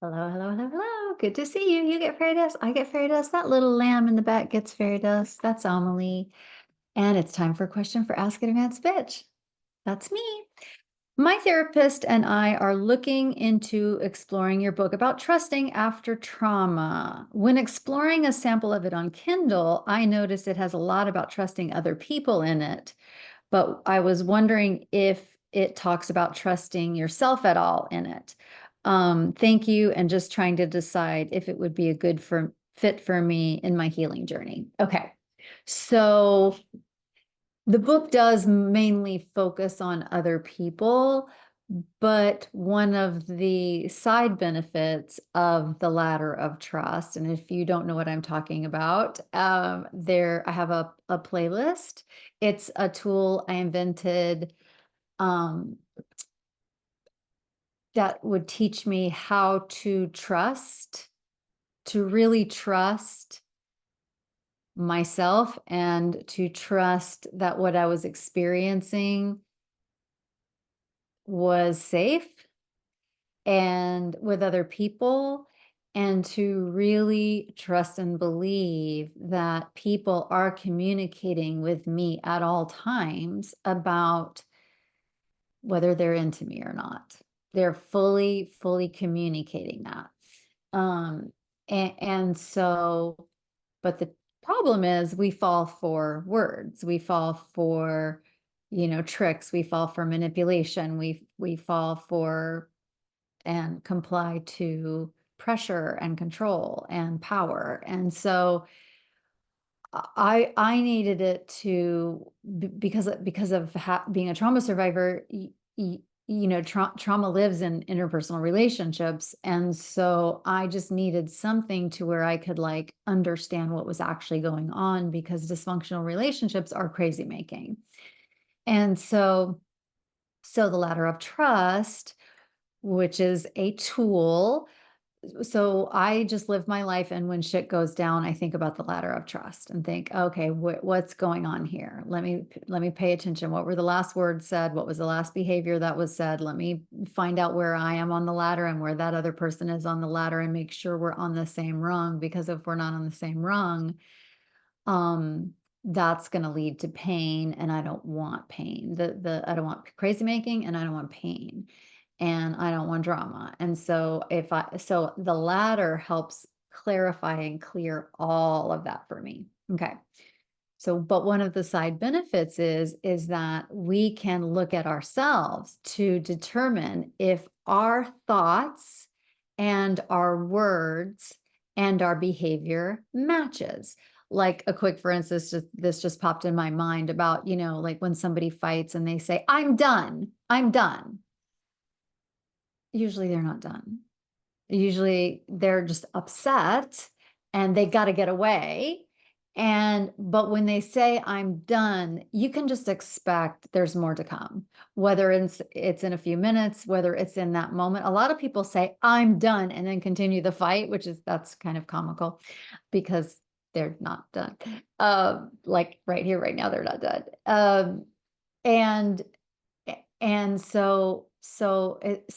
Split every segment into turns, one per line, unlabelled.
Hello, hello, hello, hello. Good to see you. You get fairy dust. I get fairy dust. That little lamb in the back gets fairy dust. That's Amelie. And it's time for a question for Ask It Advanced Bitch. That's me. My therapist and I are looking into exploring your book about trusting after trauma. When exploring a sample of it on Kindle, I noticed it has a lot about trusting other people in it. But I was wondering if it talks about trusting yourself at all in it. Thank you, and just trying to decide if it would be a good fit for me in my healing journey. Okay, so the book does mainly focus on other people, but one of the side benefits of the ladder of trust, and if you don't know what I'm talking about, I have a playlist. It's a tool I invented um, that would teach me how to trust, to really trust myself and to trust that what I was experiencing was safe and with other people, and to really trust and believe that people are communicating with me at all times about whether they're into me or not. They're fully communicating that. Um, and so, but the problem is we fall for words, we fall for, tricks, we fall for manipulation, we fall for and comply to pressure and control and power. And so I needed it to because of being a trauma survivor. Trauma lives in interpersonal relationships, and so I just needed something to where I could like understand what was actually going on, because dysfunctional relationships are crazy making. And so the ladder of trust, which is a tool. So I just live my life, and when shit goes down, I think about the ladder of trust and think, okay, what's going on here? Let me pay attention. What were the last words said? What was the last behavior that was said? Let me find out where I am on the ladder and where that other person is on the ladder, and make sure we're on the same rung, because if we're not on the same rung, um, that's going to lead to pain, and I don't want pain. I don't want crazy making, and I don't want pain, and I don't want drama. And so so the latter helps clarify and clear all of that for me. Okay. So, but one of the side benefits is that we can look at ourselves to determine if our thoughts and our words and our behavior matches. Like a quick, for instance, this just popped in my mind about, like when somebody fights and they say, I'm done, I'm done. Usually they're not done. Usually they're just upset and they got to get away. But when they say I'm done, you can just expect there's more to come, whether it's in a few minutes, whether it's in that moment. A lot of people say I'm done and then continue the fight, that's kind of comical, because they're not done. Like right here, right now, they're not done. And so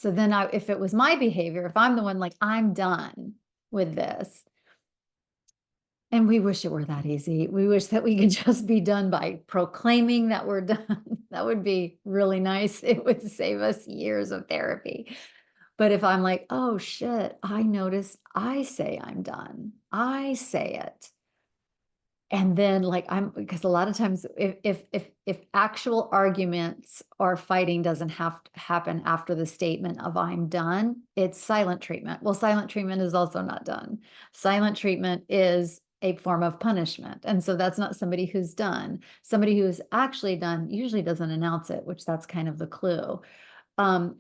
then if it was my behavior, if I'm the one like, I'm done with this, and we wish it were that easy. We wish that we could just be done by proclaiming that we're done. That would be really nice. It would save us years of therapy. But if I'm like, oh shit, I noticed I say I'm done. I say it. And then like because a lot of times if actual arguments or fighting doesn't have to happen after the statement of I'm done, it's silent treatment. Well, silent treatment is also not done. Silent treatment is a form of punishment. And so that's not somebody who's done. Somebody who's actually done usually doesn't announce it, which that's kind of the clue.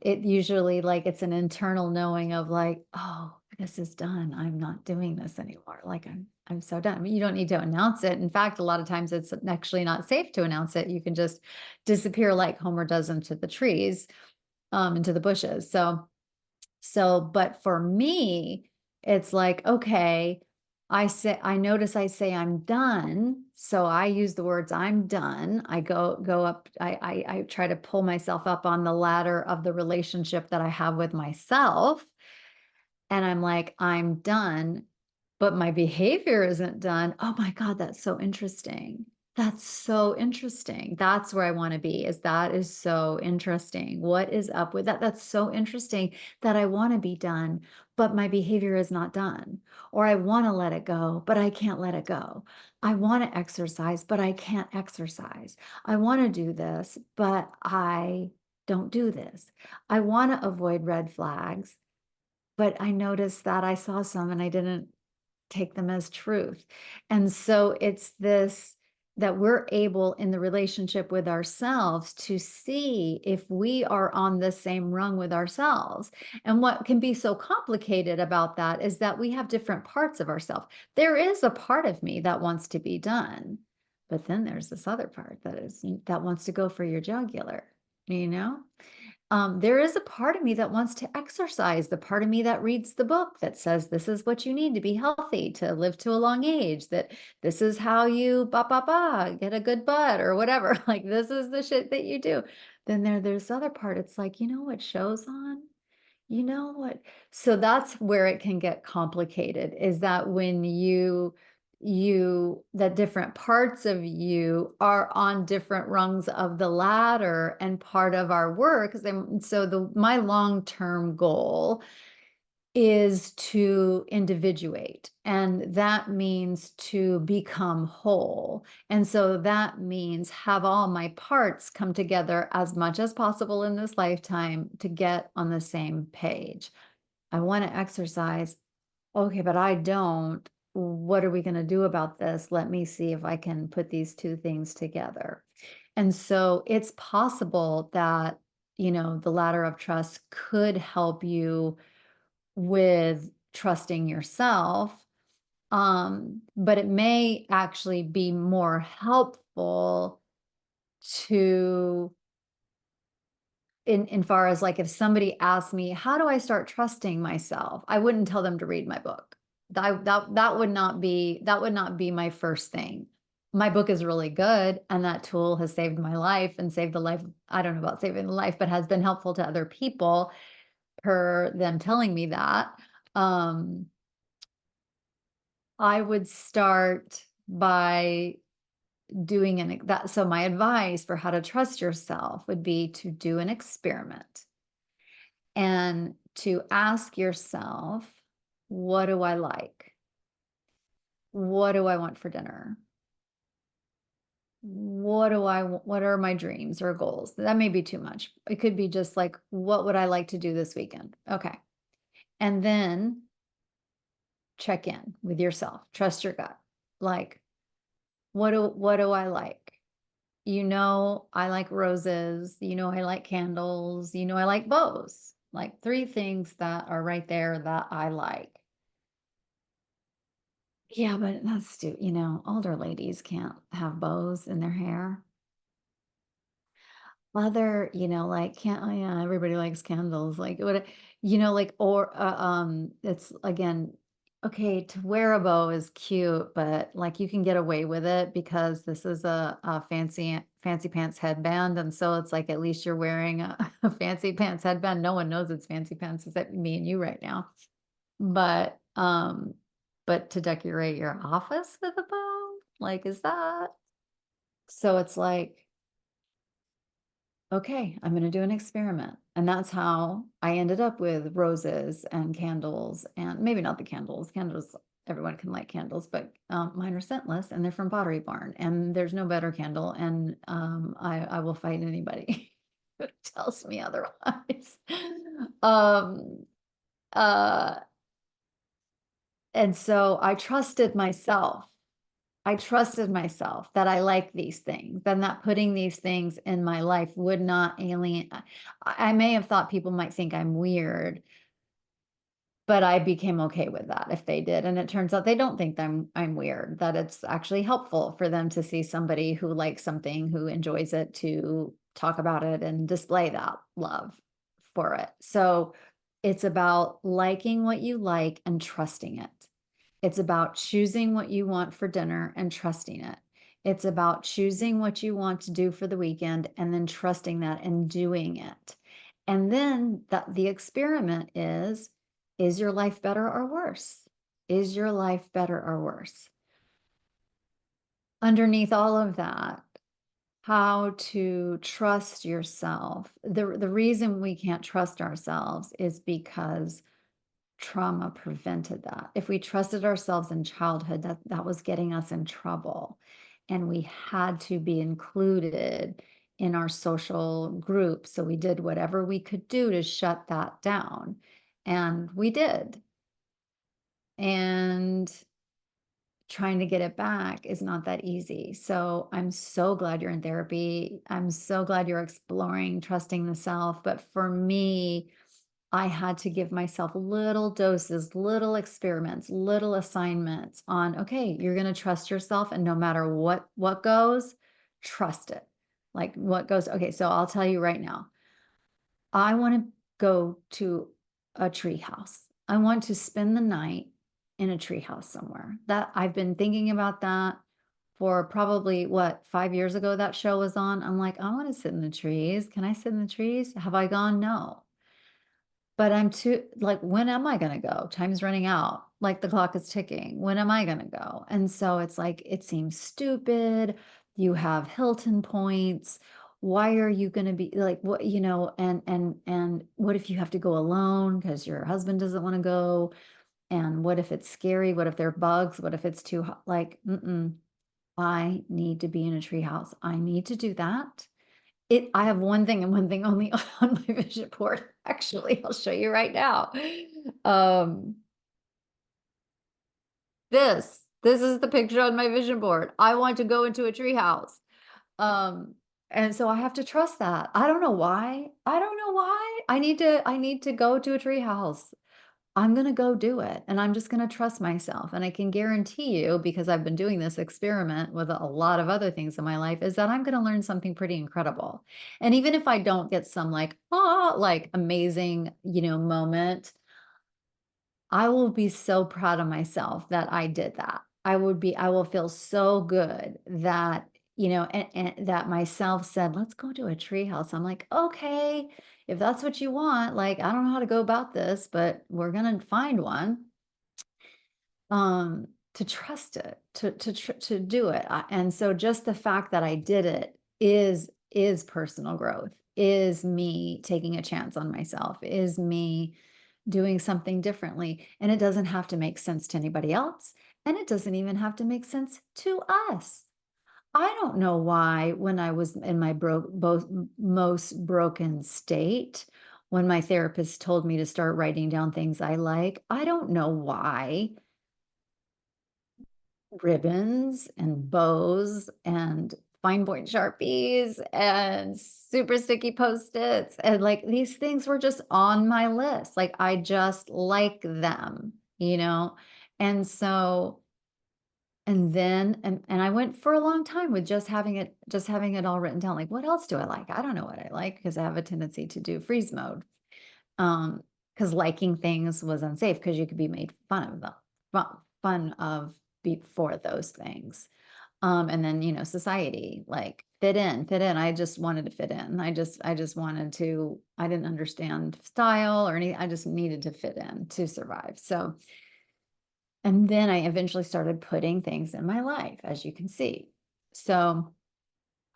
It usually like it's an internal knowing of like, oh, this is done. I'm not doing this anymore. Like I'm so done. I mean, you don't need to announce it. In fact, a lot of times it's actually not safe to announce it. You can just disappear like Homer does into the trees, into the bushes. But for me, it's like, okay, I notice I say I'm done. So I use the words I'm done. I go up, I try to pull myself up on the ladder of the relationship that I have with myself. and I'm like, "I'm done," but my behavior isn't done. Oh my god, that's so interesting. That's so interesting. That's where I wanna be, is that is so interesting. What is up with that? That's so interesting that I wanna be done, but my behavior is not done. Or I wanna let it go, but I can't let it go. I wanna exercise, but I can't exercise. I wanna do this, but I don't do this. I wanna avoid red flags, but I noticed that I saw some and I didn't take them as truth. And so it's this that we're able in the relationship with ourselves to see if we are on the same rung with ourselves. And what can be so complicated about that is that we have different parts of ourselves. There is a part of me that wants to be done, but then there's this other part that wants to go for your jugular, you know? There is a part of me that wants to exercise, the part of me that reads the book that says this is what you need to be healthy, to live to a long age, that this is how you get a good butt or whatever. Like this is the shit that you do. Then there's other part. It's like, you know what show's on? You know what? So that's where it can get complicated, is that when that different parts of you are on different rungs of the ladder, and part of our work then so the my long-term goal is to individuate, and that means to become whole. And so that means have all my parts come together as much as possible in this lifetime to get on the same page. I want to exercise. Okay, but I don't. What are we going to do about this? Let me see if I can put these two things together. And so it's possible that, the ladder of trust could help you with trusting yourself. But it may actually be more helpful to in far as like if somebody asked me, how do I start trusting myself? I wouldn't tell them to read my book. That would not be my first thing. My book is really good, and that tool has saved my life and saved the life. I don't know about saving the life, but has been helpful to other people per them telling me that. Um, I would start by doing that. So my advice for how to trust yourself would be to do an experiment and to ask yourself, what do I like? What do I want for dinner? What are my dreams or goals? That may be too much. It could be just like, what would I like to do this weekend? Okay. And then check in with yourself. Trust your gut. Like, what do I like? I like roses, I like candles, I like bows. Like three things that are right there that I like. Yeah, but older ladies can't have bows in their hair. Other, like, can't, oh yeah, everybody likes candles. Like what, like, or, it's again, okay, to wear a bow is cute, but like you can get away with it because this is a fancy pants headband. And so it's like, at least you're wearing a fancy pants headband. No one knows it's fancy pants except me and you right now. But, but to decorate your office with a bow, like, is that? So it's like, okay, I'm going to do an experiment. And that's how I ended up with roses and candles, and maybe not the candles. Candles, everyone can light candles, but mine are scentless and they're from Pottery Barn. And there's no better candle. And I will fight anybody who tells me otherwise. um, uh, and so I trusted myself that I like these things, and that putting these things in my life would not alien. I may have thought people might think I'm weird, but I became okay with that if they did. And it turns out they don't think I'm weird, that it's actually helpful for them to see somebody who likes something, who enjoys it, to talk about it and display that love for it. So it's about liking what you like and trusting it. It's about choosing what you want for dinner and trusting it. It's about choosing what you want to do for the weekend and then trusting that and doing it. And then the experiment is Is your life better or worse? Is your life better or worse? Underneath all of that, how to trust yourself. The reason we can't trust ourselves is because trauma prevented that. If we trusted ourselves in childhood, that was getting us in trouble. And we had to be included in our social group. So we did whatever we could do to shut that down. And we did. And trying to get it back is not that easy. So I'm so glad you're in therapy. I'm so glad you're exploring trusting the self. But for me, I had to give myself little doses, little experiments, little assignments on, okay, you're going to trust yourself and no matter what goes, trust it. Like what goes, okay, so I'll tell you right now. I want to go to a tree house. I want to spend the night in a tree house somewhere. That I've been thinking about that for probably what, 5 years ago that show was on. I'm like, I want to sit in the trees. Can I sit in the trees? Have I gone? No. But I'm too like, when am I gonna go? Time's running out. Like the clock is ticking. When am I gonna go? And so it's like, it seems stupid. You have Hilton points. Why are you gonna be like what, and what if you have to go alone because your husband doesn't want to go? And what if it's scary? What if there are bugs? What if it's too hot? Like, I need to be in a tree house. I need to do that. I have one thing and one thing only on my vision board. Actually, I'll show you right now. Um, this is the picture on my vision board. I want to go into a tree house. Um, and so I have to trust that. I don't know why. I don't know why. I need to go to a tree house. I'm gonna go do it, and I'm just gonna trust myself, and I can guarantee you, because I've been doing this experiment with a lot of other things in my life, is that I'm gonna learn something pretty incredible. And even if I don't get some like, "Ah," like amazing, moment, I will be so proud of myself that I did that. I will feel so good that, and that myself said, let's go to a treehouse. I'm like, okay, if that's what you want, like, I don't know how to go about this, but we're going to find one. To trust it, to do it. And so just the fact that I did it is personal growth, is me taking a chance on myself, is me doing something differently. And it doesn't have to make sense to anybody else. And it doesn't even have to make sense to us. I don't know why, when I was in my most broken state, when my therapist told me to start writing down things I like, I don't know why ribbons and bows and fine point Sharpies and super sticky Post-its, and, like, these things were just on my list, like, I just like them, you know? And so and then and I went for a long time with just having it all written down, like, "What else do I like? I don't know what I like because I have a tendency to do freeze mode. Because liking things was unsafe because you could be made fun of them, fun of before those things. And then, society, like fit in. I just wanted to fit in. I just wanted to, I didn't understand style or any, I just needed to fit in to survive. So, and then I eventually started putting things in my life, as you can see. So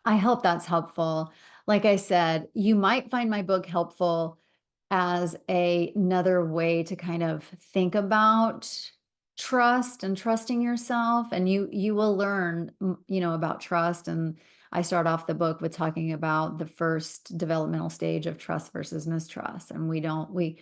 I hope that's helpful. Like I said, you might find my book helpful as another way to kind of think about trust and trusting yourself, and you will learn, about trust. And I start off the book with talking about the first developmental stage of trust versus mistrust, and we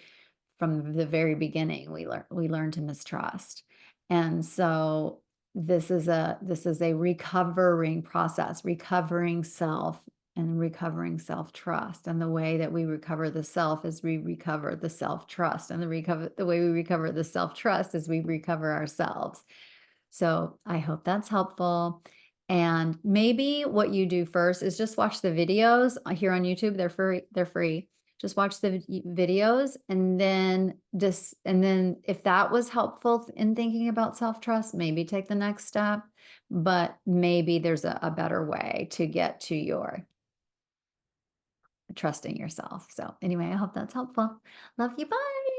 from the very beginning we learn to mistrust. And so this is a recovering process, recovering self and recovering self-trust. And the way that we recover the self is we recover the self-trust. And the way we recover the self-trust is we recover ourselves. So I hope that's helpful. And maybe what you do first is just watch the videos here on YouTube. They're free. They're free. Just watch the videos, and then if that was helpful in thinking about self-trust, maybe take the next step. But maybe there's a better way to get to your trusting yourself. So anyway, I hope that's helpful. Love you. Bye.